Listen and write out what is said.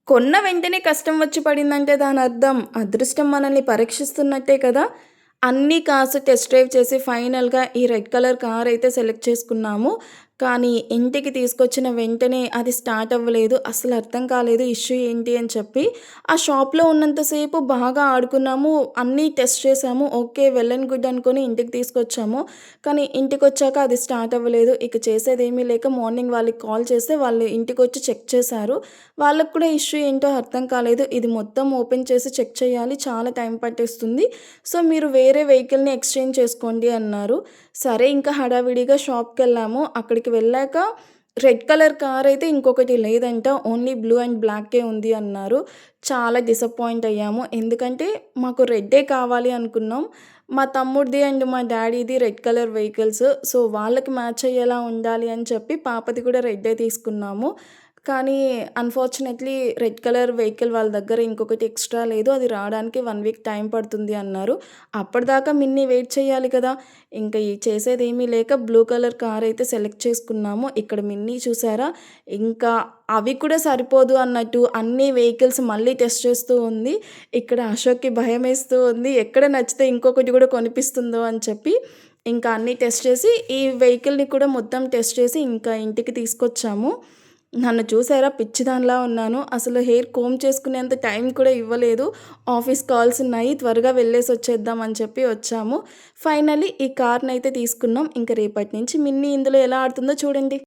కొన్న వెంటనే కష్టం వచ్చి పడిందంటే దానర్థం అదృష్టం మనల్ని పరీక్షిస్తున్నట్టే కదా! అన్ని కార్స్ టెస్ట్ డ్రైవ్ చేసి ఫైనల్‌గా ఈ రెడ్ కలర్ కారైతే సెలెక్ట్ చేసుకున్నాము. కానీ ఇంటికి తీసుకొచ్చిన వెంటనే అది స్టార్ట్ అవ్వలేదు. అసలు అర్థం కాలేదు ఇష్యూ ఏంటి అని చెప్పి. ఆ షాప్‌లో ఉన్నంత సేపు బాగా ఆడుకున్నాము. అన్నీ టెస్ట్ చేసాము. ఓకే. వెల్ అండ్ గుడ్ అనుకోని ఇంటికి తీసుకొచ్చాము. కానీ ఇంటికొచ్చాక అది స్టార్ట్ అవ్వలేదు. ఇక చేసేదేమీ లేక మార్నింగ్ వాళ్ళకి కాల్ చేస్తే వాళ్ళు ఇంటికొచ్చి చెక్ చేశారు. వాళ్ళకి కూడా ఇష్యూ ఏంటో అర్థం కాలేదు. ఇది మొత్తం ఓపెన్ చేసి చెక్ చేయాలి. చాలా టైం పట్టేస్తుంది. సో, మీరు వేరే వెహికల్‌ని ఎక్స్‌చేంజ్ చేసుకోండి అన్నారు. సరే ఇంకా హడావిడిగా షాప్‌కెళ్ళాము. అక్కడికి వెళ్ళాక రెడ్ కలర్ కారైతే ఇంకొకటి లేదంట. ఓన్లీ బ్లూ అండ్ బ్లాకే ఉంది అన్నారు. చాలా డిసప్పాయింట్ అయ్యాము. ఎందుకంటే మాకు రెడ్డే కావాలి అనుకున్నాం. మా తమ్ముడిది అండ్ మా డ్యాడీది రెడ్ కలర్ వెహికల్స్. సో, వాళ్ళకి మ్యాచ్ అయ్యేలా ఉండాలి అని చెప్పి పాపది కూడా రెడ్డే తీసుకున్నాము. కానీ అన్‌ఫార్చునేట్‌లీ రెడ్ కలర్ వెహికల్ వాళ్ళ దగ్గర ఇంకొకటి ఎక్స్‌ట్రా లేదు. అది రావడానికి 1 వీక్ టైం పడుతుంది అన్నారు. అప్పటిదాకా మిన్ని వెయిట్ చేయాలి కదా! ఇంక చేసేదేమీ లేక బ్లూ కలర్ కార్ అయితే సెలెక్ట్ చేసుకున్నాము. ఇక్కడ మిన్నీ చూసారా? ఇంకా అవి కూడా సరిపోదు అన్నట్టు అన్ని వెహికల్స్ మళ్ళీ టెస్ట్ చేస్తూ ఉంది. ఇక్కడ అశోక్‌కి భయమేస్తూ ఉంది. ఎక్కడ నచ్చితే ఇంకొకటి కూడా కొనిపిస్తుందో అని చెప్పి ఇంకా అన్నీ టెస్ట్ చేసి ఈ వెహికల్‌ని కూడా మొత్తం టెస్ట్ చేసి ఇంకా ఇంటికి తీసుకొచ్చాము. నన్ను చూసారా పిచ్చిదానిలా ఉన్నాను. అసలు హెయిర్ కోంబ్ చేసుకునేంత టైం కూడా ఇవ్వలేదు. ఆఫీస్ కాల్స్ ఉన్నాయి. త్వరగా వెళ్ళేసొచ్చేద్దాం అని చెప్పి వచ్చాము. ఫైనల్లీ ఈ కార్‌నైతే తీసుకున్నాం. ఇంక రేపటి నుంచి మిన్నీ ఇందులో ఎలా ఆడుతుందో చూడండి.